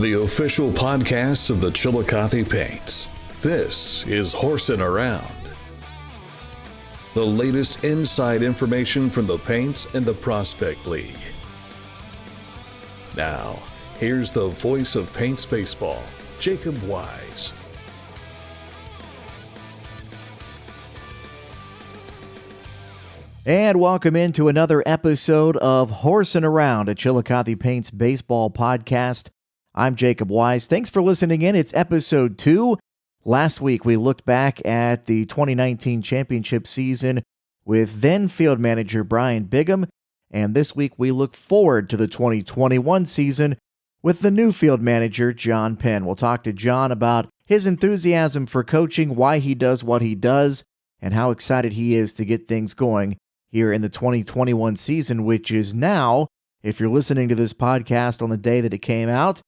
the official podcast of the Chillicothe Paints. This is Horsin Around. The latest inside information from the Paints and the Prospect League. Now, here's the voice of Paints baseball, Jacob Wise. And welcome into another episode of Horsin Around, a Chillicothe Paints baseball podcast. I'm Jacob Wise. Thanks for listening in. It's episode 2. Last week, we looked back at the 2019 championship season with then field manager Brian Bigham. And this week, we look forward to the 2021 season with the new field manager, John Penn. We'll talk to John about his enthusiasm for coaching, why he does what he does, and how excited he is to get things going here in the 2021 season, which is now, if you're listening to this podcast on the day that it came out,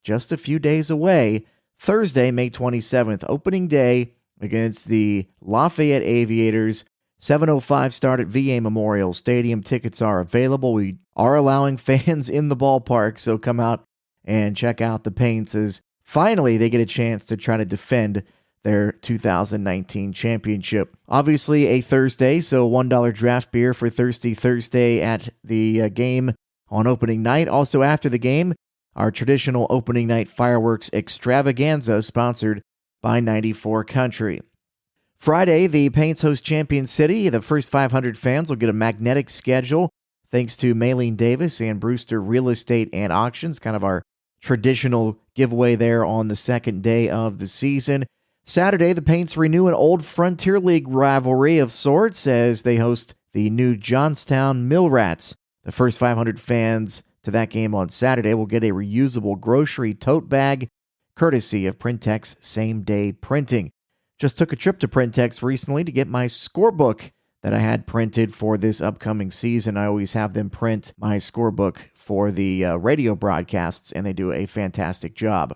just a few days away. Thursday, May 27th, opening day against the Lafayette Aviators. 7:05 start at VA Memorial Stadium. Tickets are available. We are allowing fans in the ballpark, so come out and check out the Paints as finally they get a chance to try to defend their 2019 championship. Obviously a Thursday, so $1 draft beer for Thirsty Thursday at the game on opening night. Also after the game, our traditional opening night fireworks extravaganza sponsored by 94 Country. Friday, the Paints host Champion City. The first 500 fans will get a magnetic schedule thanks to Maylene Davis and Brewster Real Estate and Auctions, kind of our traditional giveaway there on the second day of the season. Saturday, the Paints renew an old Frontier League rivalry of sorts as they host the new Johnstown Mill Rats. The first 500 fans to that game on Saturday will get a reusable grocery tote bag, courtesy of Printex same-day printing. Just took a trip to Printex recently to get my scorebook that I had printed for this upcoming season. I always have them print my scorebook for the radio broadcasts, and they do a fantastic job.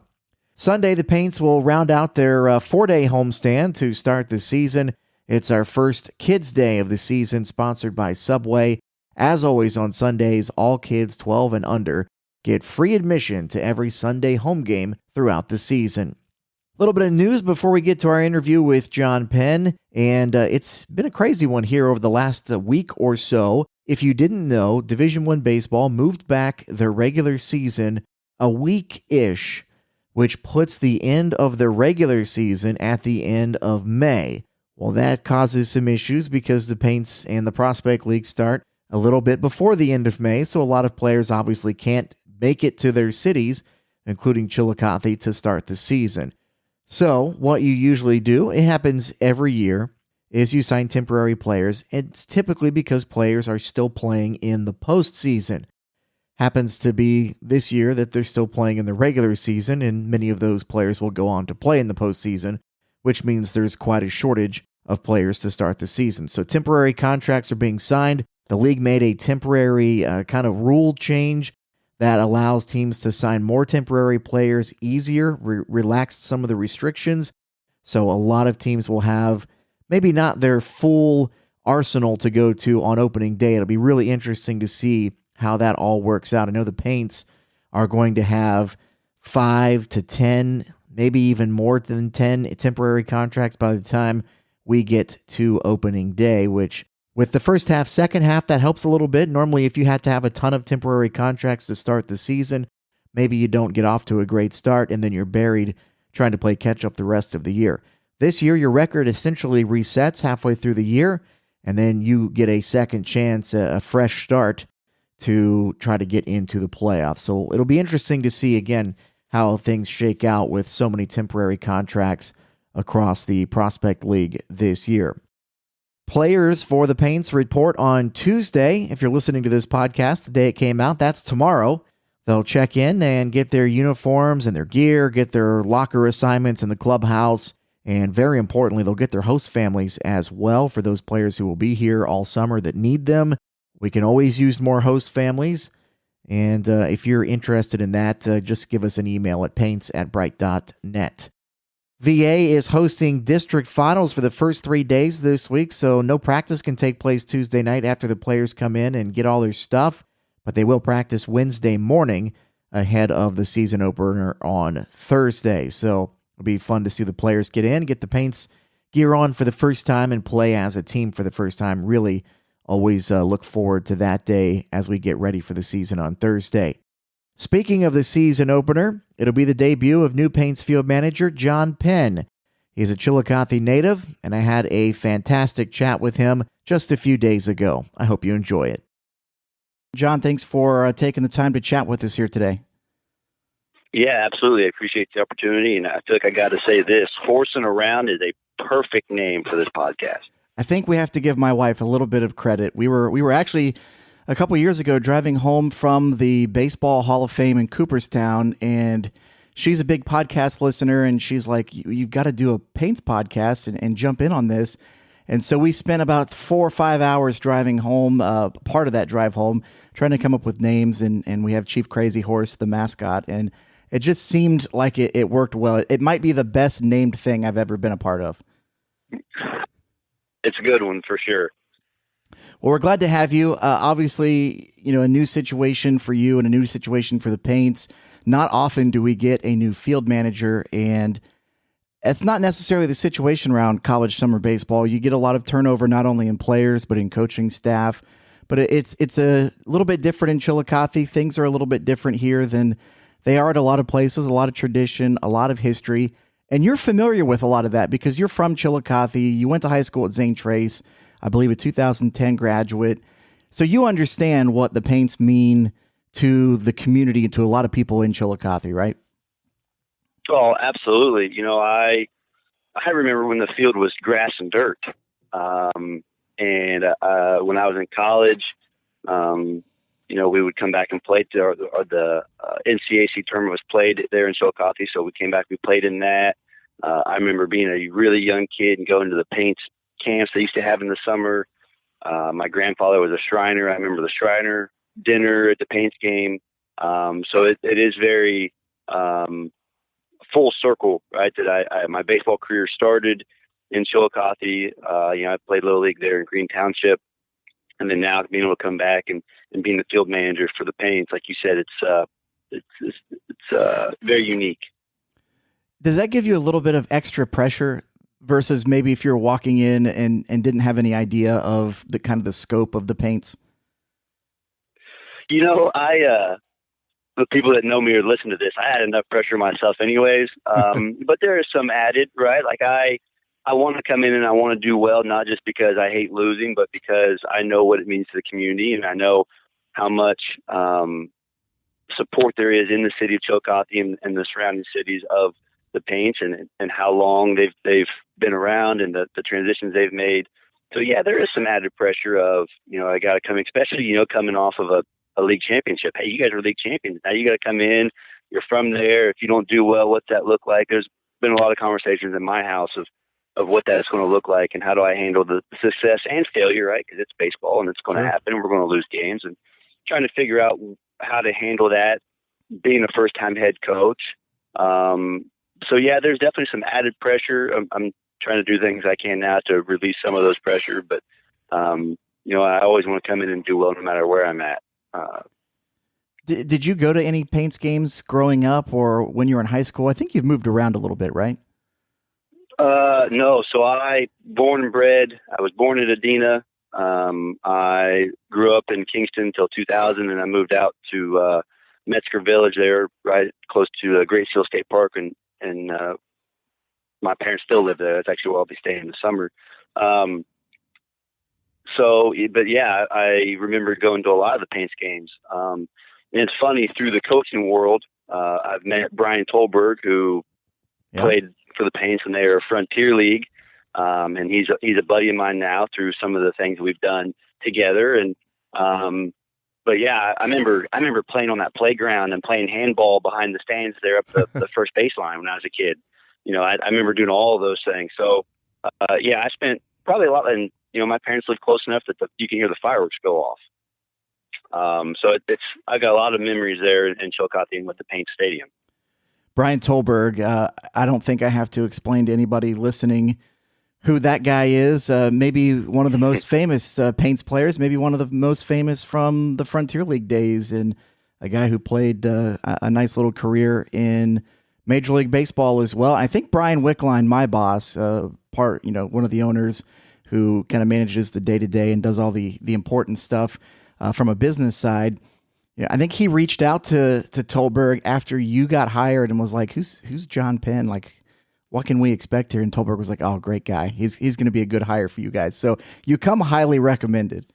Sunday, the Paints will round out their 4-day homestand to start the season. It's our first Kids Day of the season, sponsored by Subway. As always on Sundays, all kids 12 and under get free admission to every Sunday home game throughout the season. A little bit of news before we get to our interview with John Penn, and it's been a crazy one here over the last week or so. If you didn't know, Division I baseball moved back their regular season a week-ish, which puts the end of the regular season at the end of May. Well, that causes some issues because the Paints and the Prospect League start a little bit before the end of May, so a lot of players obviously can't make it to their cities, including Chillicothe, to start the season. So what you usually do, it happens every year, is you sign temporary players. It's typically because players are still playing in the postseason. Happens to be this year that they're still playing in the regular season, and many of those players will go on to play in the postseason, which means there's quite a shortage of players to start the season. So temporary contracts are being signed. The league made a temporary kind of rule change that allows teams to sign more temporary players easier, relaxed some of the restrictions. So a lot of teams will have maybe not their full arsenal to go to on opening day. It'll be really interesting to see how that all works out. I know the Paints are going to have 5 to 10, maybe even more than 10 temporary contracts by the time we get to opening day, which with the first half, second half, that helps a little bit. Normally, if you had to have a ton of temporary contracts to start the season, maybe you don't get off to a great start and then you're buried trying to play catch up the rest of the year. This year, your record essentially resets halfway through the year, and then you get a second chance, a fresh start to try to get into the playoffs. So it'll be interesting to see, again, how things shake out with so many temporary contracts across the Prospect League this year. Players for the Paints report on Tuesday. If you're listening to this podcast, the day it came out, that's tomorrow. They'll check in and get their uniforms and their gear, get their locker assignments in the clubhouse, and very importantly, they'll get their host families as well for those players who will be here all summer that need them. We can always use more host families, and if you're interested in that, just give us an email at paints@bright.net. VA is hosting district finals for the first 3 days this week, so no practice can take place Tuesday night after the players come in and get all their stuff, but they will practice Wednesday morning ahead of the season opener on Thursday. So it'll be fun to see the players get in, get the Paints gear on for the first time, and play as a team for the first time. Really always look forward to that day as we get ready for the season on Thursday. Speaking of the season opener, it'll be the debut of new Paints field manager John Penn. He's a Chillicothe native, and I had a fantastic chat with him just a few days ago. I hope you enjoy it. John, thanks for taking the time to chat with us here today. Yeah, absolutely. I appreciate the opportunity, and I feel like I got to say this. Horsin Around is a perfect name for this podcast. I think we have to give my wife a little bit of credit. We were actually a couple years ago driving home from the Baseball Hall of Fame in Cooperstown, and she's a big podcast listener, and she's like, you've got to do a Paints podcast and jump in on this. And so we spent about 4 or 5 hours driving home, part of that drive home, trying to come up with names, and we have Chief Crazy Horse, the mascot, and it just seemed like it worked well. It might be the best named thing I've ever been a part of. It's a good one for sure. Well, we're glad to have you. Obviously, a new situation for you and a new situation for the Paints. Not often do we get a new field manager, and it's not necessarily the situation around college summer baseball. You get a lot of turnover, not only in players, but in coaching staff. But it's a little bit different in Chillicothe. Things are a little bit different here than they are at a lot of places, a lot of tradition, a lot of history. And you're familiar with a lot of that because you're from Chillicothe. You went to high school at St. Trace, I believe a 2010 graduate. So you understand what the Paints mean to the community and to a lot of people in Chillicothe, right? Oh, absolutely. I remember when the field was grass and dirt. And when I was in college, we would come back and play. The NCAC tournament was played there in Chillicothe, so we came back. We played in that. I remember being a really young kid and going to the Paints camps they used to have in the summer. My grandfather was a Shriner. I remember the Shriner dinner at the Paints game. So it is very full circle, right? That my baseball career started in Chillicothe. I played Little League there in Green Township. And then now being able to come back and being the field manager for the Paints, like you said, it's very unique. Does that give you a little bit of extra pressure versus maybe if you're walking in and didn't have any idea of the kind of the scope of the Paints? The people that know me or listen to this, I had enough pressure myself anyways. But there is some added, right? Like I want to come in and I want to do well, not just because I hate losing, but because I know what it means to the community, and I know how much support there is in the city of Chillicothe and the surrounding cities of the Paints, and how long they've been around and the transitions they've made. So yeah, there is some added pressure of, I got to come, especially, coming off of a league championship. Hey, you guys are league champions. Now you got to come in. You're from there. If you don't do well, what's that look like? There's been a lot of conversations in my house of what that's going to look like and how do I handle the success and failure, right? Because it's baseball and it's going to happen and we're going to lose games, and trying to figure out how to handle that being a first-time head coach. So yeah, there's definitely some added pressure. I'm trying to do things I can now to release some of those pressure, but I always want to come in and do well no matter where I'm at. Did you go to any Paints games growing up or when you were in high school? I think you've moved around a little bit, right? No. So I was born in Adena. I grew up in Kingston until 2000, and I moved out to Metzger Village there, right close to Great Seal State Park, and my parents still live there. That's actually where I'll be staying in the summer. But yeah, I remember going to a lot of the Paints games. And it's funny, through the coaching world, I've met Brian Tolberg, who played for the Paints when they were a Frontier League. And he's a buddy of mine now through some of the things we've done together. And, but yeah, I remember playing on that playground and playing handball behind the stands there up the first baseline when I was a kid. I remember doing all of those things. So, yeah, I spent probably a lot, and, my parents lived close enough that you can hear the fireworks go off. So I got a lot of memories there in Chillicothe and with the Paints Stadium. Brian Tolberg, I don't think I have to explain to anybody listening who that guy is. Maybe one of the most famous Paints players, maybe one of the most famous from the Frontier League days. And a guy who played a nice little career in Major League Baseball as well. I think Brian Wickline, my boss, one of the owners who kind of manages the day-to-day and does all the important stuff from a business side. Yeah, I think he reached out to Tolberg after you got hired and was like, "Who's John Penn? Like, what can we expect here?" And Tolberg was like, "Oh, great guy. He's going to be a good hire for you guys." So you come highly recommended.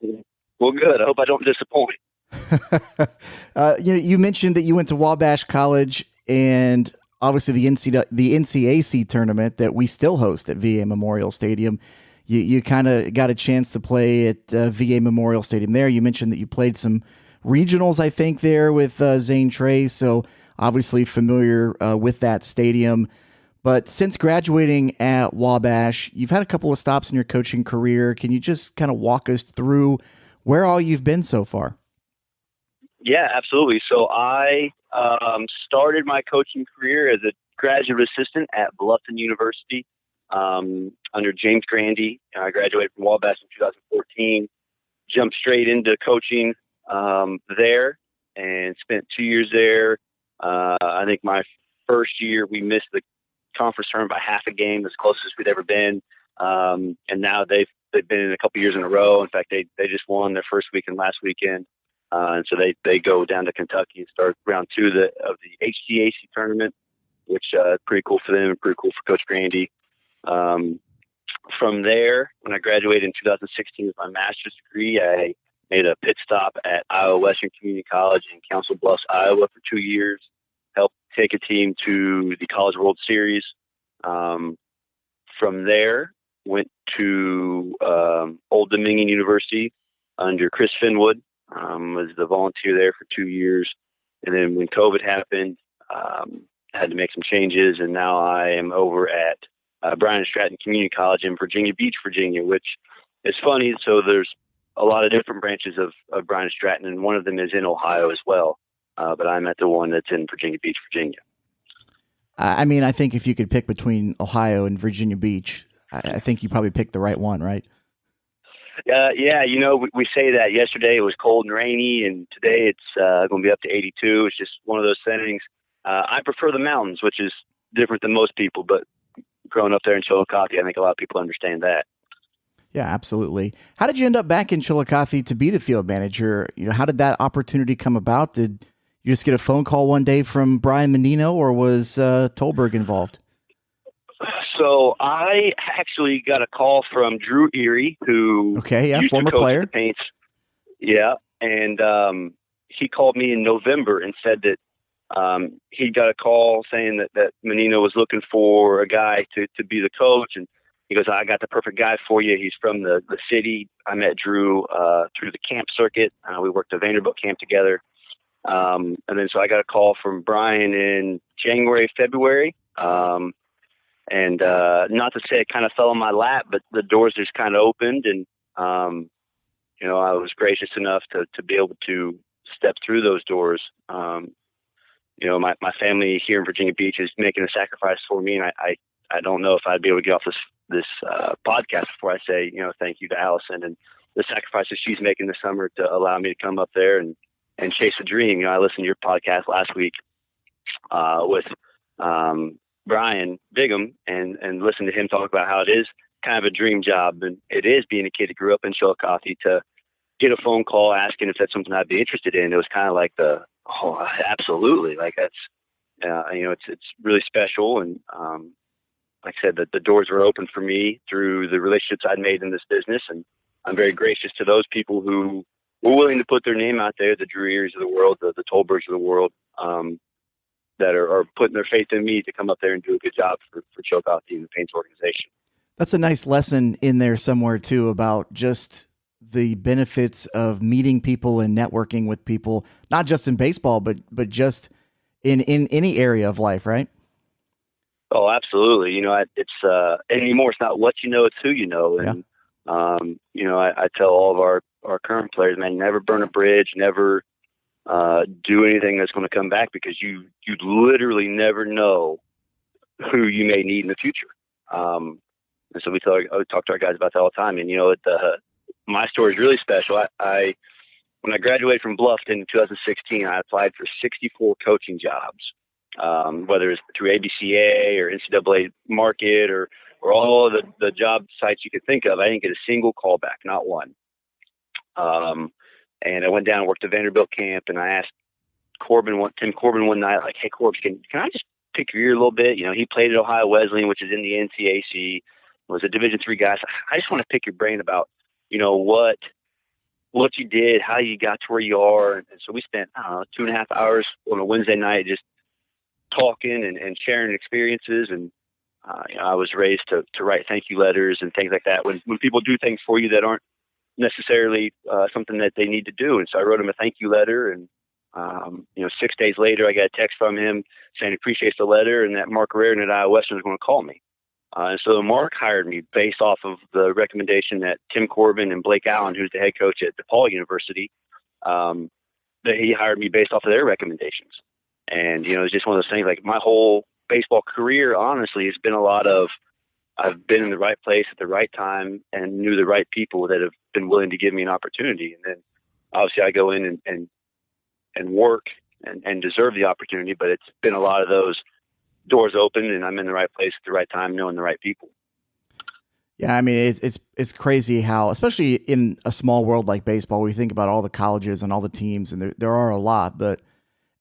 Well, good. I hope I don't disappoint. You mentioned that you went to Wabash College, and obviously the NCAC tournament that we still host at VA Memorial Stadium. You kind of got a chance to play at VA Memorial Stadium there. You mentioned that you played some regionals, I think, there with Zane Trey, so obviously familiar with that stadium. But since graduating at Wabash, you've had a couple of stops in your coaching career. Can you just kind of walk us through where all you've been so far? Yeah, absolutely. So I started my coaching career as a graduate assistant at Bluffton University. Under James Grandy. I graduated from Wabash in 2014, jumped straight into coaching there and spent 2 years there. I think my first year we missed the conference tournament by half a game, as close as we'd ever been. And now they've been in a couple years in a row. In fact, they just won their first weekend last weekend. And so they go down to Kentucky and start round 2 of the HGAC tournament, which is pretty cool for them and pretty cool for Coach Grandy. From there, when I graduated in 2016 with my master's degree, I made a pit stop at Iowa Western Community College in Council Bluffs, Iowa for 2 years, helped take a team to the College World Series. From there, went to Old Dominion University under Chris Finwood, was the volunteer there for 2 years. And then when COVID happened, I had to make some changes, and now I am over at Bryan and Stratton Community College in Virginia Beach, Virginia, which is funny. So there's a lot of different branches of Bryan and Stratton, and one of them is in Ohio as well. But I'm at the one that's in Virginia Beach, Virginia. I mean, I think if you could pick between Ohio and Virginia Beach, I think you probably picked the right one, right? Yeah, we say that. Yesterday it was cold and rainy, and today it's going to be up to 82. It's just one of those settings. I prefer the mountains, which is different than most people, but growing up there in Chillicothe, I think a lot of people understand that. Yeah, absolutely. How did you end up back in Chillicothe to be the field manager? How did that opportunity come about? Did you just get a phone call one day from Brian Menino, or was Tolberg involved? So I actually got a call from Drew Erie, who used former to coach player. The Paints. Yeah, and he called me in November and said that he got a call saying that Menino was looking for a guy to be the coach. And he goes, "I got the perfect guy for you. He's from the city." I met Drew through the camp circuit. We worked at Vanderbilt camp together. And then so I got a call from Brian in January, February. And not to say it kind of fell in my lap, but the doors just kind of opened. And, I was gracious enough to be able to step through those doors. My family here in Virginia Beach is making a sacrifice for me, and I don't know if I'd be able to get off this podcast before I say thank you to Allison and the sacrifices she's making this summer to allow me to come up there and chase a dream. I listened to your podcast last week with Brian Bigham and listened to him talk about how it is kind of a dream job, and it is being a kid that grew up in Chillicothe to get a phone call asking if that's something I'd be interested in. It was kind of like absolutely, like that's, it's really special. And, like I said, the doors were open for me through the relationships I'd made in this business. And I'm very gracious to those people who were willing to put their name out there, the Drew Eries of the world, the Tolbergs of the world, that are putting their faith in me to come up there and do a good job for Chillicothe and the Paints organization. That's a nice lesson in there somewhere too, about just the benefits of meeting people and networking with people, not just in baseball, but just in any area of life, right? Oh, absolutely. It's anymore. It's not what you know, it's who you know. And, I tell all of our current players, man, never burn a bridge, never do anything that's going to come back, because you literally never know who you may need in the future. And so we talk to our guys about that all the time. And, my story is really special. I when I graduated from Bluffton in 2016, I applied for 64 coaching jobs, whether it's through ABCA or NCAA Market or all of the job sites you could think of. I didn't get a single call back, not one. And I went down and worked at Vanderbilt camp, and I asked Tim Corbin one night, like, "Hey, Corbs, can I just pick your ear a little bit?" You know, he played at Ohio Wesleyan, which is in the NCAC, was a Division III guy. So I just want to pick your brain about, you know, what you did, how you got to where you are. And so we spent, I don't know, 2.5 hours on a Wednesday night just talking and sharing experiences. And you know, I was raised to write thank you letters and things like that when people do things for you that aren't necessarily something that they need to do. And so I wrote him a thank you letter, and you know, 6 days later, I got a text from him saying he appreciates the letter and that Mark Reardon at Iowa Western was going to call me. And so Mark hired me based off of the recommendation that Tim Corbin and Blake Allen, who's the head coach at DePaul University, that he hired me based off of their recommendations. And, you know, it's just one of those things, like my whole baseball career, honestly, has been a lot of, I've been in the right place at the right time and knew the right people that have been willing to give me an opportunity. And then obviously I go in and work and deserve the opportunity, but it's been a lot of those doors open and I'm in the right place at the right time, knowing the right people. Yeah, I mean, it's crazy how, especially in a small world like baseball, we think about all the colleges and all the teams, and there are a lot, but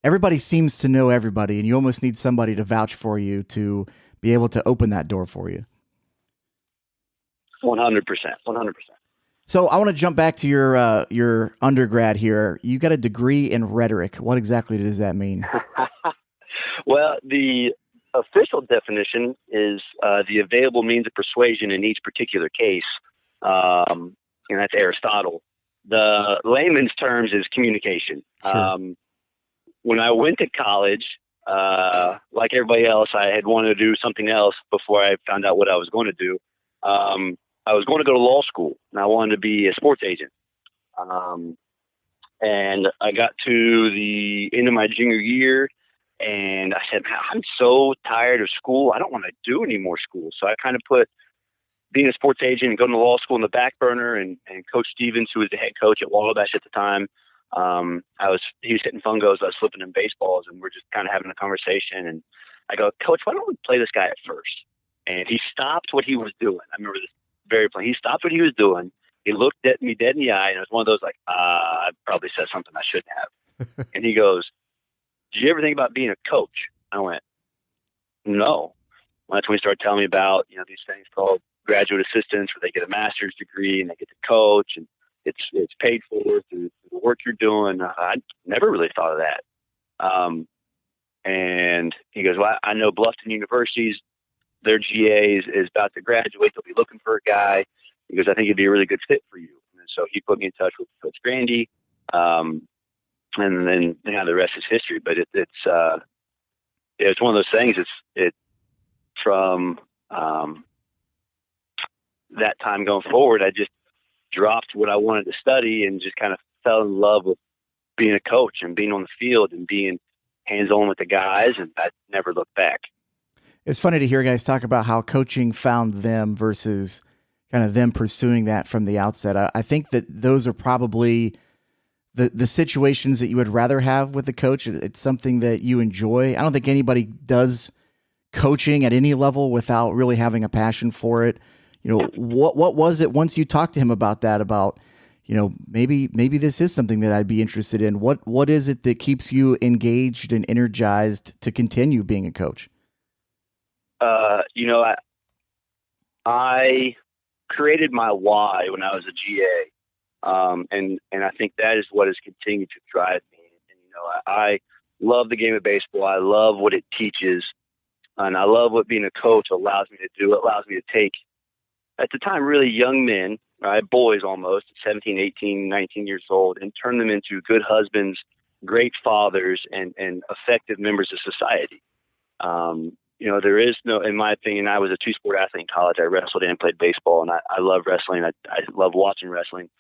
everybody seems to know everybody, and you almost need somebody to vouch for you to be able to open that door for you. 100%. So I want to jump back to your undergrad here. You got a degree in rhetoric. What exactly does that mean? Well, the official definition is the available means of persuasion in each particular case, and that's Aristotle. The layman's terms is communication. Sure. When I went to college, like everybody else, I had wanted to do something else before I found out what I was going to do. I was going to go to law school, and I wanted to be a sports agent. And I got to the end of my junior year, and I said, I'm so tired of school. I don't want to do any more school. So I kind of put being a sports agent and going to law school in the back burner. And Coach Stevens, who was the head coach at Wabash at the time, he was hitting fungos, I was flipping in baseballs, and we're just kind of having a conversation. And I go, "Coach, why don't we play this guy at first?" And he stopped what he was doing. I remember this very plain. He stopped what he was doing. He looked at me dead in the eye, and it was one of those like, I probably said something I shouldn't have. And he goes, "Did you ever think about being a coach?" I went, "No." Well, that's when he started telling me about, you know, these things called graduate assistants, where they get a master's degree and they get to coach, and it's paid for through the work you're doing. I never really thought of that. And he goes, "Well, I know Bluffton University's, their GA is about to graduate. They'll be looking for a guy." He goes, "I think it'd be a really good fit for you." And so he put me in touch with Coach Grandy. And then, you know, the rest is history. But it's one of those things. It's from that time going forward, I just dropped what I wanted to study and just kind of fell in love with being a coach and being on the field and being hands-on with the guys. And I never looked back. It's funny to hear guys talk about how coaching found them versus kind of them pursuing that from the outset. I think that those are probably the situations that you would rather have with a coach. It's something that you enjoy. I don't think anybody does coaching at any level without really having a passion for it. You know, what was it once you talked to him about that, about, you know, maybe this is something that I'd be interested in? What is it that keeps you engaged and energized to continue being a coach? You know, I created my why when I was a GA. And I think that is what has continued to drive me. And, you know, I love the game of baseball. I love what it teaches, and I love what being a coach allows me to do. It allows me to take, at the time, really young men, right, boys almost, 17, 18, 19 years old, and turn them into good husbands, great fathers, and effective members of society. You know, there is no, in my opinion, I was a two-sport athlete in college. I wrestled and played baseball, and I love wrestling. I love watching wrestling.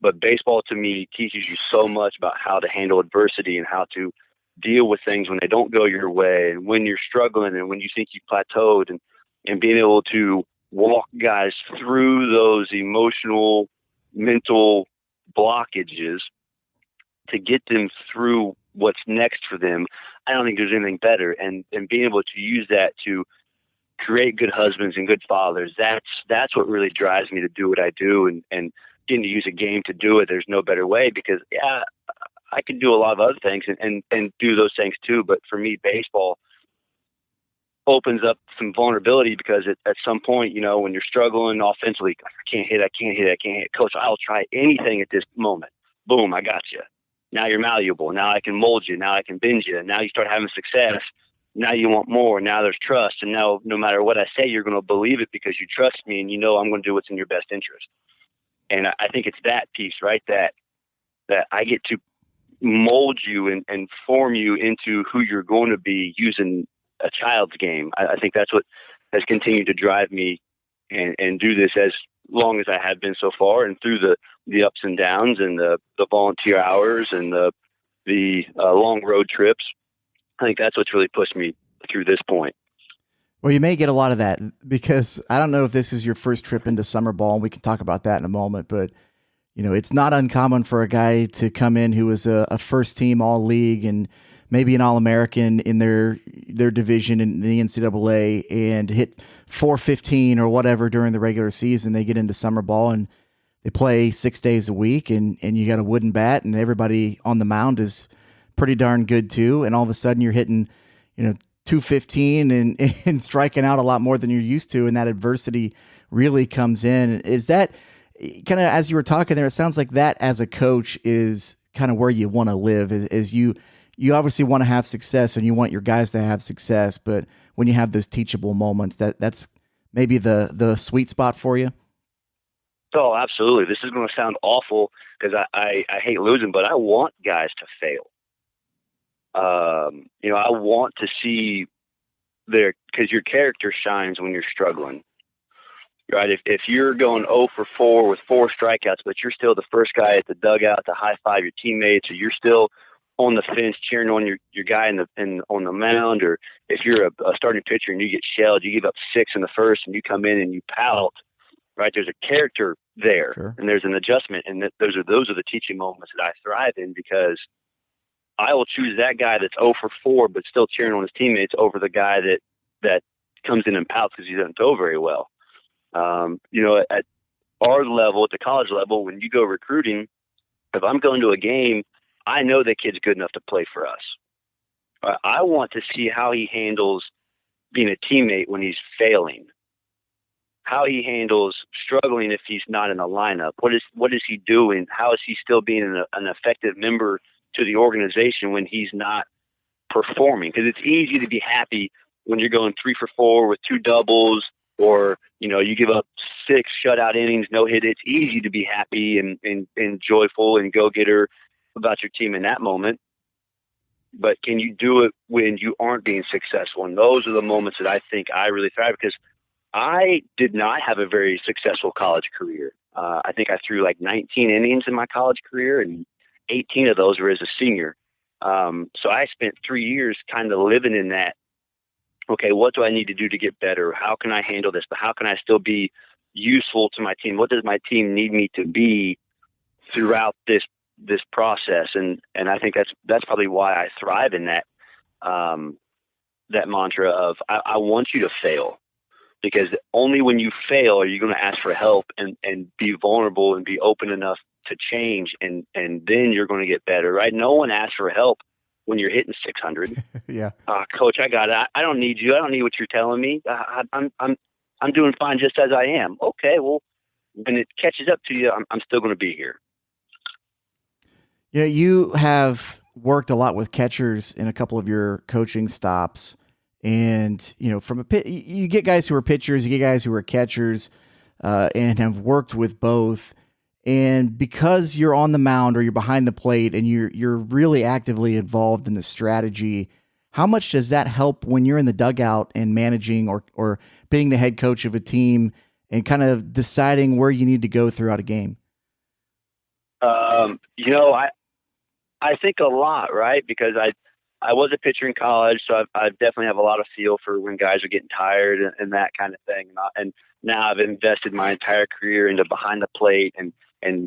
But baseball, to me, teaches you so much about how to handle adversity and how to deal with things when they don't go your way, and when you're struggling and when you think you've plateaued, and being able to walk guys through those emotional, mental blockages to get them through what's next for them, I don't think there's anything better. And being able to use that to create good husbands and good fathers, that's what really drives me to do what I do, and getting to use a game to do it. There's no better way, because I can do a lot of other things and do those things too. But for me, baseball opens up some vulnerability, because at some point, when you're struggling offensively, I can't hit. Coach, I'll try anything at this moment. Boom, I got you. Now you're malleable. Now I can mold you. Now I can bend you. Now you start having success. Now you want more. Now there's trust. And now no matter what I say, you're going to believe it because you trust me and I'm going to do what's in your best interest. And I think it's that piece, right? That I get to mold you and form you into who you're going to be using a child's game. I think that's what has continued to drive me and do this as long as I have been so far, and through the ups and downs and the volunteer hours and the long road trips. I think that's what's really pushed me through this point. Well, you may get a lot of that, because I don't know if this is your first trip into summer ball, and we can talk about that in a moment, but it's not uncommon for a guy to come in who was a first team all league and maybe an All-American in their division in the NCAA and hit .415 or whatever during the regular season. They get into summer ball and they play 6 days a week, and you got a wooden bat, and everybody on the mound is pretty darn good too. And all of a sudden you're hitting, 215 and striking out a lot more than you're used to. And that adversity really comes in. Is that kind of, as you were talking there, it sounds like that as a coach is kind of where you want to live, is you obviously want to have success and you want your guys to have success. But when you have those teachable moments, that's maybe the sweet spot for you. Oh, absolutely. This is going to sound awful, because I hate losing, but I want guys to fail. I want to see because your character shines when you're struggling, right? If you're going 0 for 4 with 4 strikeouts, but you're still the first guy at the dugout to high five your teammates, or you're still on the fence cheering on your guy on the mound, or if you're a starting pitcher and you get shelled, you give up 6 in the first and you come in and you pout, right? There's a character there. Sure. And there's an adjustment, and those are the teaching moments that I thrive in, because I will choose that guy that's 0 for 4 but still cheering on his teammates over the guy that comes in and pouts because he doesn't throw very well. At our level, at the college level, when you go recruiting, if I'm going to a game, I know that kid's good enough to play for us. I want to see how he handles being a teammate when he's failing, how he handles struggling if he's not in the lineup. What is he doing? How is he still being an effective member to the organization when he's not performing? Because it's easy to be happy when you're going 3 for 4 with 2 doubles, or you give up 6 shutout innings, no hit. It's easy to be happy and joyful and go-getter about your team in that moment. But can you do it when you aren't being successful? And those are the moments that I think I really thrive, because I did not have a very successful college career. I think I threw like 19 innings in my college career, and 18 of those were as a senior. So I spent 3 years kind of living in that. Okay, what do I need to do to get better? How can I handle this? But how can I still be useful to my team? What does my team need me to be throughout this process? And I think that's probably why I thrive in that mantra of I want you to fail, because only when you fail are you going to ask for help and be vulnerable and be open enough to change, and then you're going to get better, right? No one asks for help when you're hitting 600. Yeah. Coach, I got it. I don't need you. I don't need what you're telling me. I'm doing fine just as I am. Okay, well, when it catches up to you, I'm still going to be here. You have worked a lot with catchers in a couple of your coaching stops, and from you get guys who are pitchers, you get guys who are catchers, and have worked with both. And because you're on the mound or you're behind the plate and you're really actively involved in the strategy, how much does that help when you're in the dugout and managing or being the head coach of a team and kind of deciding where you need to go throughout a game? I think a lot, right? Because I was a pitcher in college, so I definitely have a lot of feel for when guys are getting tired and that kind of thing. And now I've invested my entire career into behind the plate and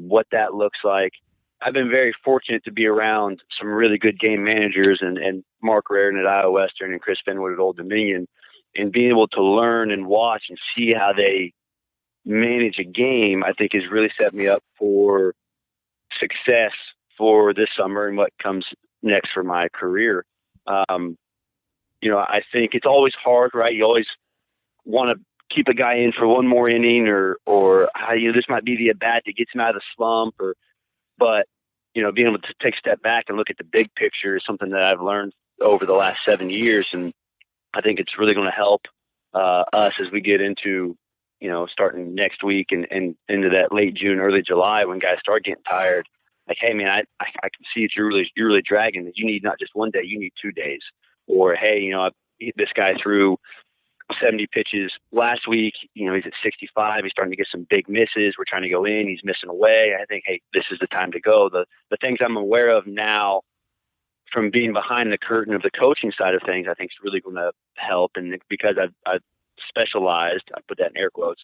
what that looks like. I've been very fortunate to be around some really good game managers and Mark Raritan at Iowa Western and Chris Fenwood at Old Dominion, and being able to learn and watch and see how they manage a game, I think has really set me up for success for this summer and what comes next for my career. I think it's always hard, right? You always want to keep a guy in for one more inning or this might be the at-bat that gets him out of the slump but being able to take a step back and look at the big picture is something that I've learned over the last 7 years. And I think it's really going to help us as we get into, starting next week and into that late June, early July, when guys start getting tired. Like, hey man, I can see that you're really dragging that. You need not just one day, you need 2 days. Or, hey, this guy threw 70 pitches last week. He's at 65. He's starting to get some big misses. We're trying to go in. He's missing away. I think, hey, this is the time to go. The things I'm aware of now from being behind the curtain of the coaching side of things, I think is really going to help. And because I've specialized, I put that in air quotes,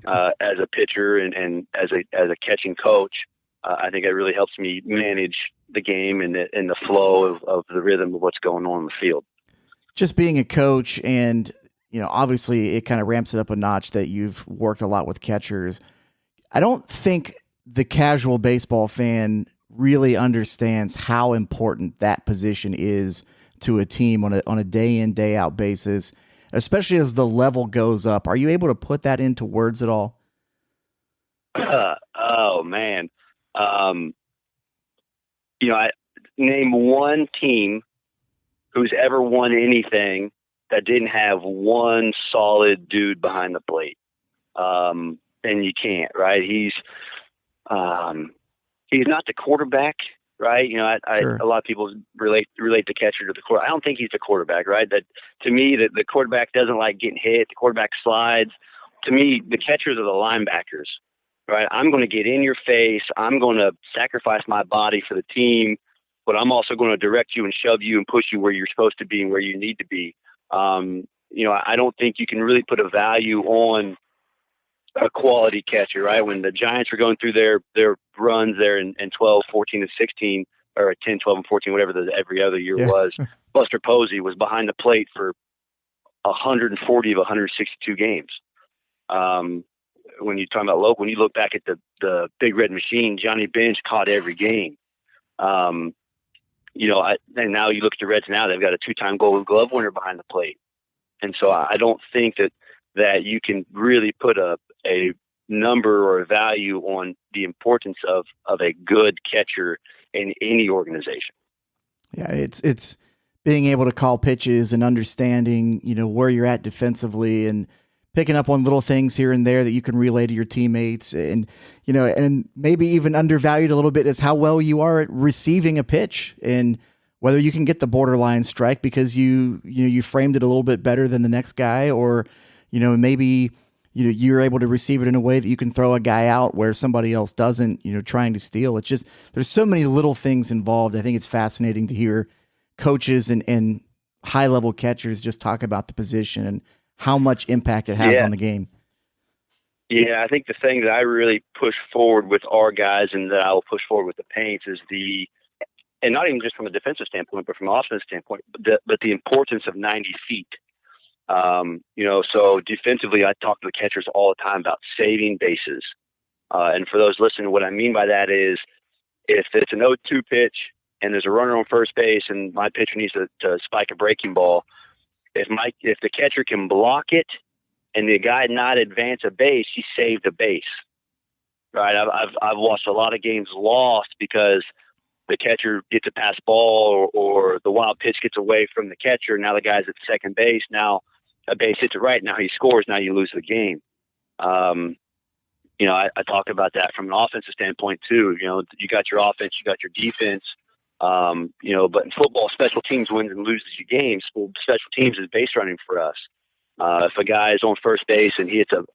as a pitcher and as a catching coach, I think it really helps me manage the game and the flow of the rhythm of what's going on in the field. Just being a coach and, obviously it kind of ramps it up a notch that you've worked a lot with catchers. I don't think the casual baseball fan really understands how important that position is to a team on a day in, day out basis, especially as the level goes up. Are you able to put that into words at all? Oh man. I name one team who's ever won anything that didn't have one solid dude behind the plate. And you can't, right? He's not the quarterback, right? Sure. A lot of people relate the catcher to the quarterback. I don't think he's the quarterback, right? That to me, the quarterback doesn't like getting hit. The quarterback slides. To me, the catchers are the linebackers, right? I'm going to get in your face. I'm going to sacrifice my body for the team, but I'm also going to direct you and shove you and push you where you're supposed to be and where you need to be. I don't think you can really put a value on a quality catcher, right? When the Giants were going through their runs there in 12, 14, and 16, or 10, 12, and 14, whatever every other year was, Buster Posey was behind the plate for 140 of 162 games. When you're talking about local, when you look back at the Big Red Machine, Johnny Bench caught every game. And now you look at the Reds now, they've got a 2-time Golden Glove winner behind the plate. And so I don't think that you can really put a number or a value on the importance of a good catcher in any organization. Yeah, it's being able to call pitches and understanding, where you're at defensively and picking up on little things here and there that you can relay to your teammates, and and maybe even undervalued a little bit is how well you are at receiving a pitch and whether you can get the borderline strike because you framed it a little bit better than the next guy, or maybe you're able to receive it in a way that you can throw a guy out where somebody else doesn't, trying to steal. It's just there's so many little things involved. I think it's fascinating to hear coaches and high level catchers just talk about the position and how much impact it has on the game. Yeah, I think the thing that I really push forward with our guys and that I will push forward with the Paints is and not even just from a defensive standpoint, but from an offensive standpoint, but the importance of 90 feet. So defensively, I talk to the catchers all the time about saving bases. And for those listening, what I mean by that is if it's an 0-2 pitch and there's a runner on first base and my pitcher needs to spike a breaking ball, if the catcher can block it and the guy not advance a base, he saved a base. Right? I've watched a lot of games lost because the catcher gets a pass ball or the wild pitch gets away from the catcher. Now the guy's at second base. Now a base hits it right. Now he scores. Now you lose the game. I talk about that from an offensive standpoint too. You got your offense, you got your defense. But in football, special teams wins and loses your games. Well, special teams is base running for us. If a guy is on first base and he hits the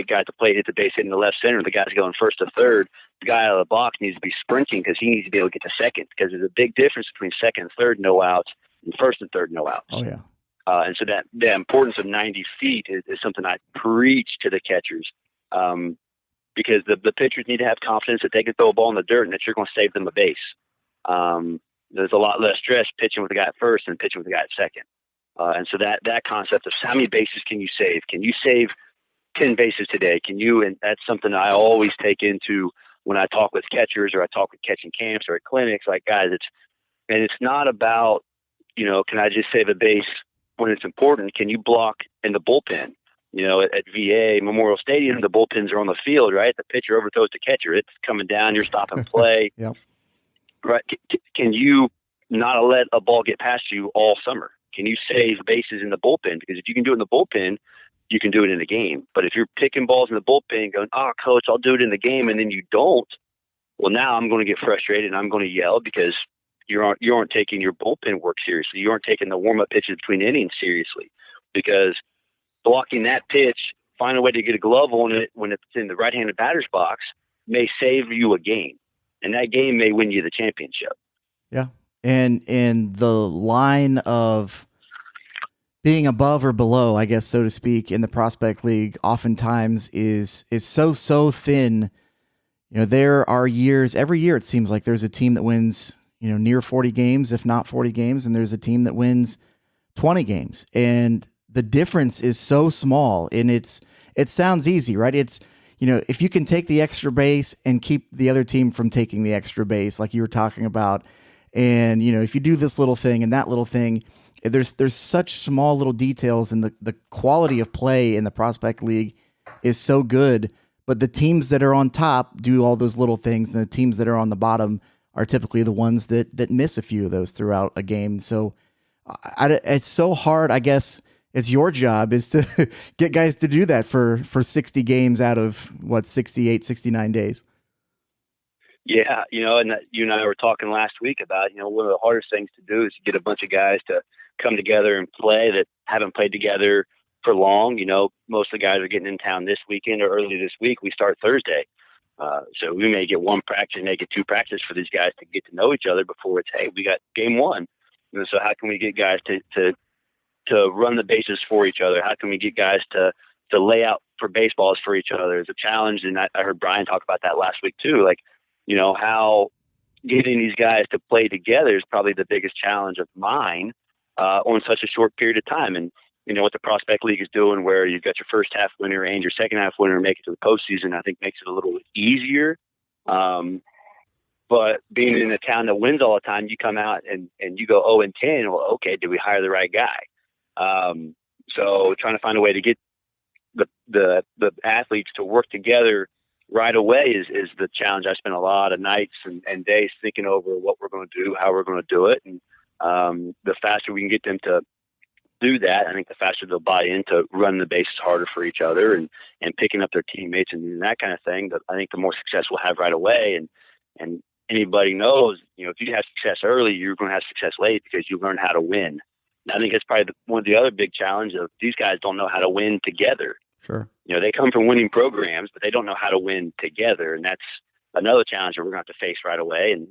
guy at the plate hits a base hit in the left center, the guy's going first to third. The guy out of the box needs to be sprinting because he needs to be able to get to second, because there's a big difference between second and third no outs and first and third no outs. Oh yeah. And so that the importance of 90 feet is something I preach to the catchers. because the pitchers need to have confidence that they can throw a ball in the dirt and that you're going to save them a base. There's a lot less stress pitching with the guy at first than pitching with the guy at second. And so that concept of how many bases can you save? Can you save 10 bases today? Can you? And that's something I always take into when I talk with catchers or I talk with catching camps or at clinics. Like, guys, it's not about, can I just save a base when it's important? Can you block in the bullpen? At VA Memorial Stadium, the bullpens are on the field, right? The pitcher overthrows the catcher. It's coming down. You're stopping play. Yep. Right. Can you not let a ball get past you all summer? Can you save bases in the bullpen? Because if you can do it in the bullpen, you can do it in the game. But if you're picking balls in the bullpen going, oh, coach, I'll do it in the game, and then you don't, well, now I'm going to get frustrated and I'm going to yell because you aren't taking your bullpen work seriously. You aren't taking the warm-up pitches between innings seriously, because blocking that pitch, find a way to get a glove on it when it's in the right-handed batter's box may save you a game. And that game may win you the championship. Yeah. And the line of being above or below, I guess, so to speak, in the prospect league oftentimes is so thin. There are years, every year it seems like there's a team that wins, near 40 games, if not 40 games, and there's a team that wins 20 games. And the difference is so small, and it sounds easy, right? It's, if you can take the extra base and keep the other team from taking the extra base, like you were talking about, and, if you do this little thing and that little thing, there's such small little details, and the quality of play in the prospect league is so good, but the teams that are on top do all those little things, and the teams that are on the bottom are typically the ones that miss a few of those throughout a game. So it's so hard, I guess. It's your job is to get guys to do that for 60 games out of 68, 69 days. Yeah. And you and I were talking last week about, one of the hardest things to do is to get a bunch of guys to come together and play that haven't played together for long. Most of the guys are getting in town this weekend or early this week. We start Thursday. So we may get one practice, may get two practice for these guys to get to know each other before it's, hey, we got game one. So how can we get guys to run the bases for each other? How can we get guys to lay out for baseballs for each other? It's a challenge. And I heard Brian talk about that last week too. Like, how getting these guys to play together is probably the biggest challenge of mine on such a short period of time. And, what the prospect league is doing, where you've got your first half winner and your second half winner make it to the postseason, I think makes it a little easier. But being in a town that wins all the time, you come out and you go 0-10. Well, okay, did we hire the right guy? So trying to find a way to get the athletes to work together right away is the challenge. I spent a lot of nights and days thinking over what we're going to do, how we're going to do it. And the faster we can get them to do that, I think the faster they'll buy into running the bases harder for each other and picking up their teammates and that kind of thing. I think the more success we'll have right away. And anybody knows, if you have success early, you're going to have success late because you learn how to win. And I think it's probably one of the other big challenges of these guys don't know how to win together. Sure. They come from winning programs, but they don't know how to win together. And that's another challenge that we're going to have to face right away. And,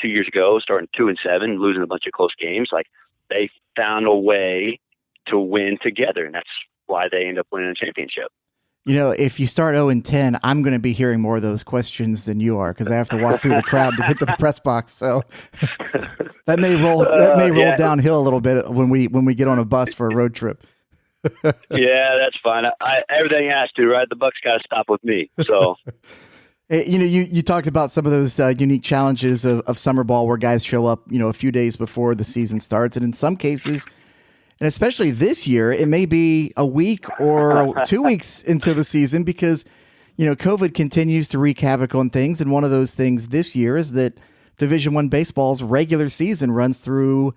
2 years ago, starting 2-7, losing a bunch of close games, like they found a way to win together. And that's why they end up winning a championship. If you start 0-10, I'm going to be hearing more of those questions than you are, because I have to walk through the crowd to get to the press box. So that may roll downhill a little bit when we get on a bus for a road trip. Yeah, that's fine. Everything has to, right? The buck's got to stop with me. So, you talked about some of those unique challenges of summer ball where guys show up, a few days before the season starts, and in some cases, and especially this year, it may be a week or 2 weeks into the season because, COVID continues to wreak havoc on things. And one of those things this year is that Division I baseball's regular season runs through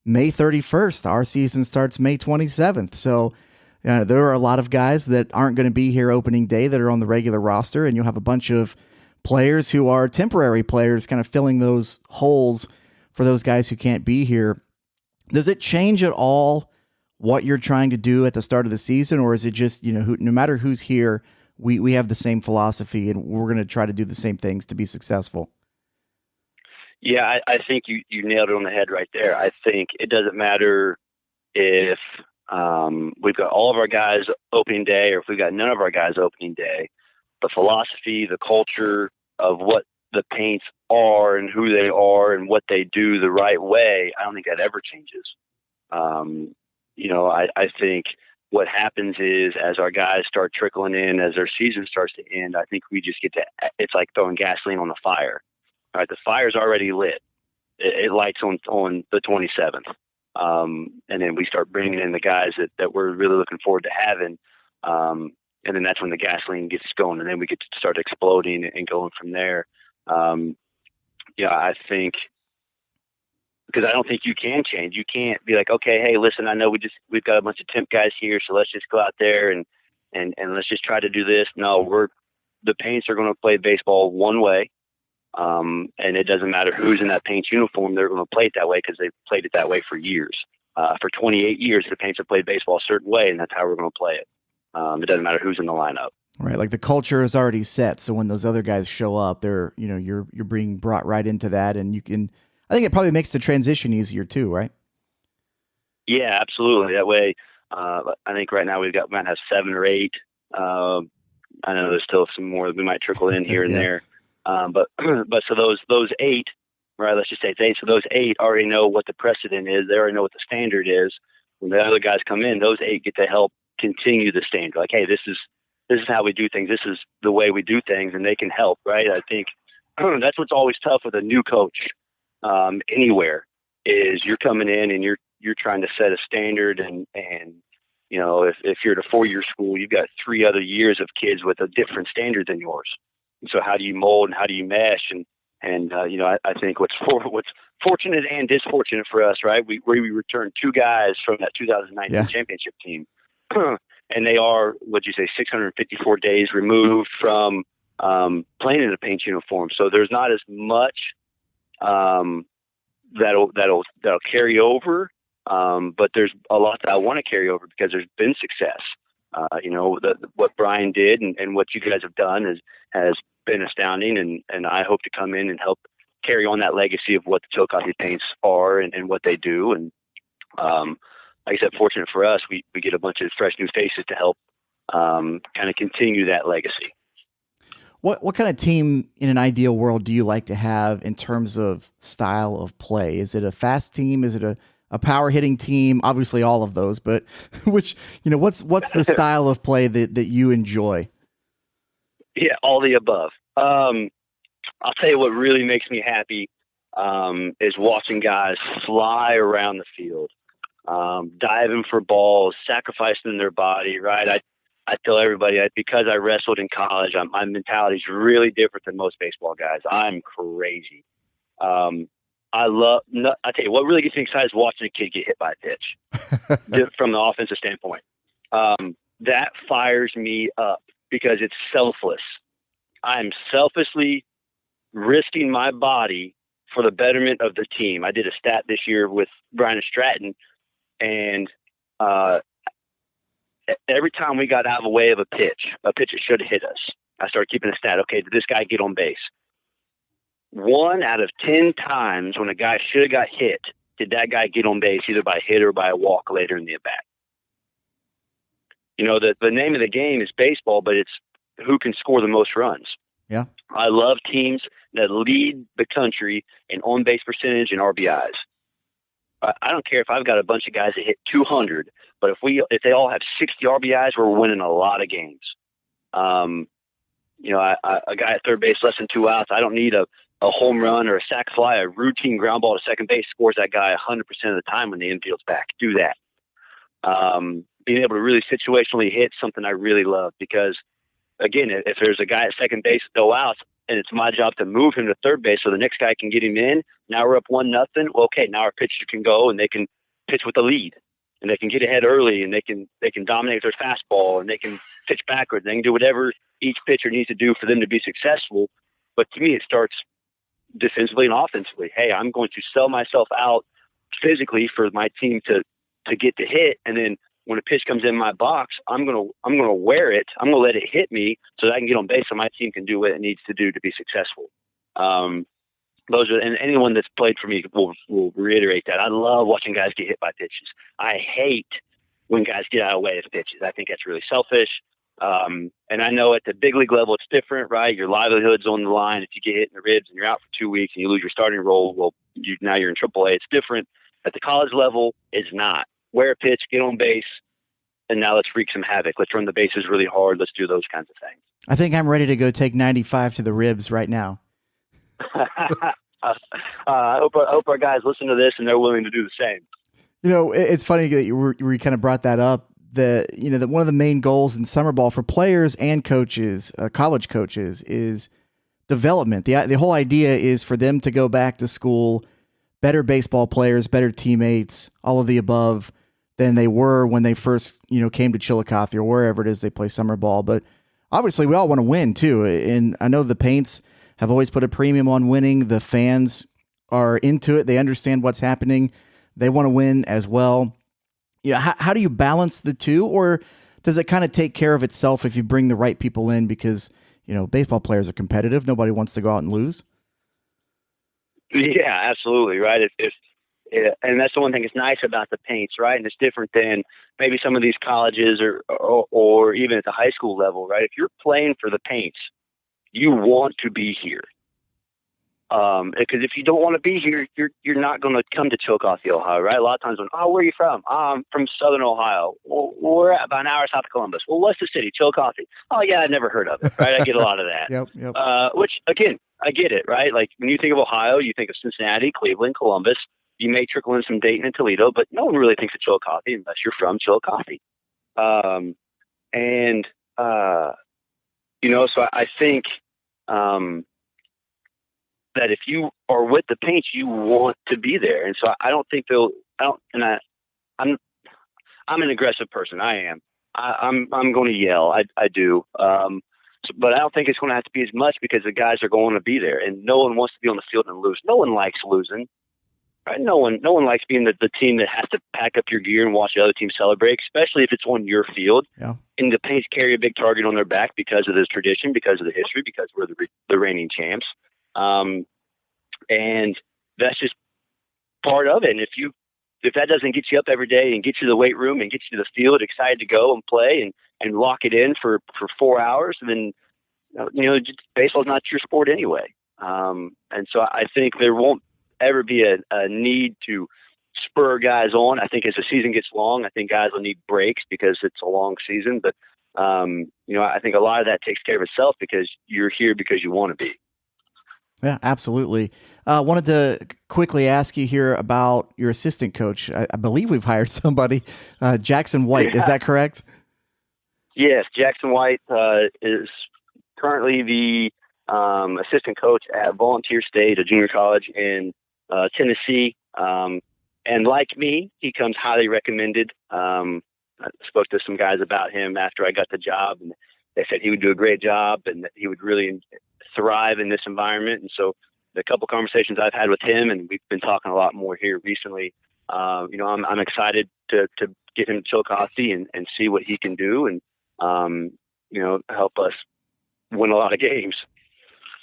May 31st. Our season starts May 27th. So there are a lot of guys that aren't going to be here opening day that are on the regular roster. And you'll have a bunch of players who are temporary players kind of filling those holes for those guys who can't be here. Does it change at all what you're trying to do at the start of the season, or is it just, no matter who's here, we have the same philosophy and we're going to try to do the same things to be successful? Yeah, I think you nailed it on the head right there. I think it doesn't matter if we've got all of our guys opening day or if we've got none of our guys opening day. the philosophy, the culture of what the Paints are and who they are and what they do the right way, I don't think that ever changes. I think what happens is as our guys start trickling in, as their season starts to end, I think we just get to, it's like throwing gasoline on the fire. All right, the fire's already lit. It lights on the 27th. And then we start bringing in the guys that we're really looking forward to having. And then that's when the gasoline gets going, and then we get to start exploding and going from there. I think, because I don't think you can change. You can't be like, okay, hey, listen, I know we've got a bunch of temp guys here, so let's just go out there and let's just try to do this. No, the Paints are going to play baseball one way. And it doesn't matter who's in that Paints uniform, they're going to play it that way because they've played it that way for years. For 28 years, the Paints have played baseball a certain way, and that's how we're going to play it. It doesn't matter who's in the lineup. Right, like the culture is already set, so when those other guys show up, you're being brought right into that, and I think it probably makes the transition easier too, right? Yeah, absolutely. That way, I think right now we might have 7 or 8. I know there's still some more that we might trickle in here and there. But so those 8, right? Let's just say it's 8. So those 8 already know what the precedent is. They already know what the standard is. When the other guys come in, those 8 get to help continue the standard. Like, hey, this is how we do things. This is the way we do things, and they can help, right? I think that's what's always tough with a new coach anywhere is you're coming in and you're trying to set a standard, and if you're at a 4-year school, you've got 3 other years of kids with a different standard than yours. And so how do you mold and how do you mesh? And I think what's fortunate and disfortunate for us, right? We returned 2 guys from that 2019 championship team. And they are, 654 days removed from playing in a Paints uniform. So there's not as much that'll carry over, but there's a lot that I want to carry over because there's been success. What Brian did and what you guys have done has been astounding, and I hope to come in and help carry on that legacy of what the Chillicothe Paints are and what they do. And like I said, fortunate for us, we get a bunch of fresh new faces to help kind of continue that legacy. What kind of team in an ideal world do you like to have in terms of style of play? Is it a fast team? Is it a power hitting team? Obviously all of those, but what's the style of play that you enjoy? Yeah, all the above. I'll tell you what really makes me happy is watching guys fly around the field. Diving for balls, sacrificing their body, right? I tell everybody because I wrestled in college, my mentality is really different than most baseball guys. I'm crazy. I tell you what really gets me excited is watching a kid get hit by a pitch from the offensive standpoint. That fires me up because it's selfless. I'm selfishly risking my body for the betterment of the team. I did a stat this year with Brian Stratton. And every time we got out of the way of a pitch that should have hit us, I started keeping a stat. Okay, did this guy get on base? 1 out of 10 times when a guy should have got hit, did that guy get on base either by a hit or by a walk later in the at-bat? The name of the game is baseball, but it's who can score the most runs. Yeah. I love teams that lead the country in on-base percentage and RBIs. I don't care if I've got a bunch of guys that hit 200, but if they all have 60 RBIs, we're winning a lot of games. A guy at third base, less than 2 outs, I don't need a home run or a sac fly, a routine ground ball to second base scores that guy 100% of the time when the infield's back. Do that. Being able to really situationally hit something I really love because, again, if there's a guy at second base with no outs, and it's my job to move him to third base so the next guy can get him in. Now we're up 1-0. Well, okay, now our pitcher can go and they can pitch with the lead, and they can get ahead early, and they can dominate their fastball, and they can pitch backwards. They can do whatever each pitcher needs to do for them to be successful. But to me, it starts defensively and offensively. Hey, I'm going to sell myself out physically for my team to get the hit, and then when a pitch comes in my box, I'm gonna wear it. I'm gonna let it hit me so that I can get on base so my team can do what it needs to do to be successful. And anyone that's played for me will reiterate that. I love watching guys get hit by pitches. I hate when guys get out of the way of pitches. I think that's really selfish. And I know at the big league level, it's different, right? Your livelihood's on the line. If you get hit in the ribs and you're out for 2 weeks and you lose your starting role, well, now you're in AAA. It's different. At the college level, it's not. Wear a pitch, get on base, and now let's wreak some havoc. Let's run the bases really hard. Let's do those kinds of things. I think I'm ready to go take 95 to the ribs right now. I hope our guys listen to this and they're willing to do the same. You know, it's funny that you kind of brought that up. That one of the main goals in summer ball for players and coaches, college coaches, is development. The whole idea is for them to go back to school better baseball players, better teammates, all of the above than they were when they first came to Chillicothe or wherever it is they play summer ball. But obviously, we all want to win too, and I know the Paints have always put a premium on winning. The fans are into it; they understand what's happening. They want to win as well. How do you balance the two, or does it kind of take care of itself if you bring the right people in? Because baseball players are competitive; nobody wants to go out and lose. Yeah, absolutely, right. And that's the one thing that's nice about the Paints, right? And it's different than maybe some of these colleges or even at the high school level, right? If you're playing for the Paints, you want to be here. Because if you don't want to be here, you're not going to come to Chillicothe, Ohio, right? A lot of times where are you from? I'm from Southern Ohio. Well, we're about an hour south of Columbus. Well, what's the city? Chillicothe. Oh yeah, I've never heard of it, right? I get a lot of that. Yep. Which again, I get it, right? Like when you think of Ohio, you think of Cincinnati, Cleveland, Columbus. You may trickle in some Dayton and Toledo, but no one really thinks of Chillicothe unless you're from Chillicothe. So I think that if you are with the Paints, you want to be there. And so I don't think I'm an aggressive person. I am. I'm going to yell. I do. But I don't think it's going to have to be as much because the guys are going to be there, and no one wants to be on the field and lose. No one likes losing. Right? No one likes being the team that has to pack up your gear and watch the other team celebrate, especially if it's on your field. Yeah. And the Paints carry a big target on their back because of this tradition, because of the history, because we're the reigning champs. And that's just part of it. And if that doesn't get you up every day and get you to the weight room and get you to the field, excited to go and play and lock it in for 4 hours, then baseball's not your sport anyway. And so I think there won't ever be a need to spur guys on. I think as the season gets long, I think guys will need breaks because it's a long season. But I think a lot of that takes care of itself because you're here because you want to be. Yeah, absolutely. Wanted to quickly ask you here about your assistant coach. I believe we've hired somebody, Jackson White. Is that correct? Yes, Jackson White is currently the assistant coach at Volunteer State, a junior college in Tennessee. And like me, he comes highly recommended. I spoke to some guys about him after I got the job, and they said he would do a great job and that he would really thrive in this environment. And so the couple conversations I've had with him, and we've been talking a lot more here recently, I'm excited to get him to Chillicothe and see what he can do and, help us win a lot of games.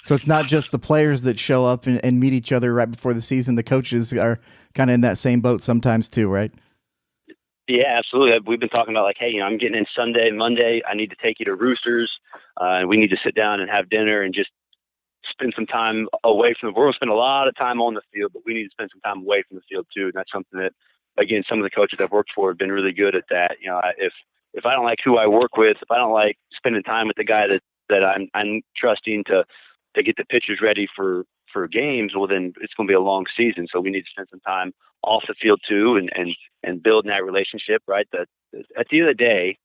So it's not just the players that show up and meet each other right before the season. The coaches are kind of in that same boat sometimes too, right? Yeah, absolutely. We've been talking about hey, I'm getting in Sunday, Monday. I need to take you to Roosters. And we need to sit down and have dinner and just spend some time away from we're going to spend a lot of time on the field, but we need to spend some time away from the field too. And that's something that, again, some of the coaches I've worked for have been really good at that. If I don't like who I work with, if I don't like spending time with the guy that I'm trusting to get the pitchers ready for games, well, then it's going to be a long season. So we need to spend some time off the field too and building that relationship, right? That at the end of the day,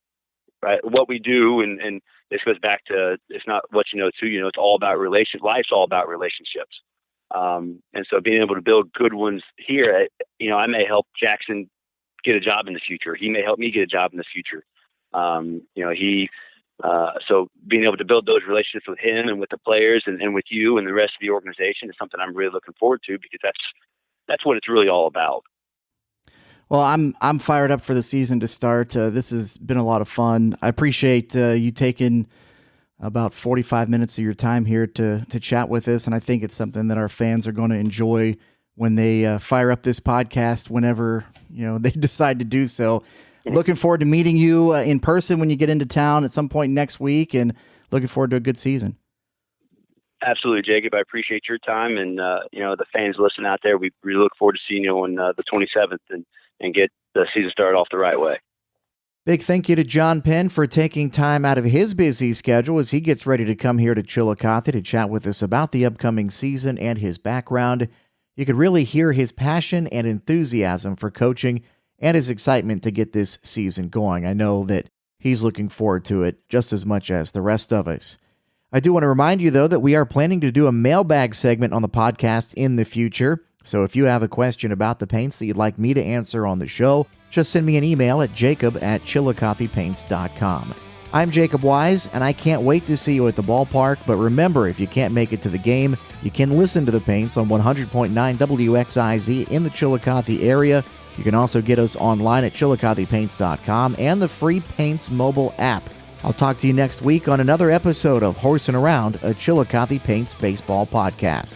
right, what we do, and this goes back to, it's not what you know too, it's all about life's all about relationships. And so being able to build good ones here, I may help Jackson get a job in the future. He may help me get a job in the future. So being able to build those relationships with him and with the players and with you and the rest of the organization is something I'm really looking forward to because that's what it's really all about. Well, I'm fired up for the season to start. This has been a lot of fun. I appreciate you taking about 45 minutes of your time here to chat with us, and I think it's something that our fans are going to enjoy when they fire up this podcast whenever they decide to do so. looking forward to meeting you in person when you get into town at some point next week, and looking forward to a good season. Absolutely, Jacob. I appreciate your time, and the fans listening out there. We really look forward to seeing you on the 27th and get the season started off the right way. Big thank you to John Penn for taking time out of his busy schedule as he gets ready to come here to Chillicothe to chat with us about the upcoming season and his background. You could really hear his passion and enthusiasm for coaching and his excitement to get this season going. I know that he's looking forward to it just as much as the rest of us. I do want to remind you, though, that we are planning to do a mailbag segment on the podcast in the future. So if you have a question about the Paints that you'd like me to answer on the show, just send me an email at jacob@chillicothepaints.com. I'm Jacob Wise, and I can't wait to see you at the ballpark. But remember, if you can't make it to the game, you can listen to the Paints on 100.9 WXIZ in the Chillicothe area. You can also get us online at chillicothepaints.com and the free Paints mobile app. I'll talk to you next week on another episode of Horsin Around, a Chillicothe Paints baseball podcast.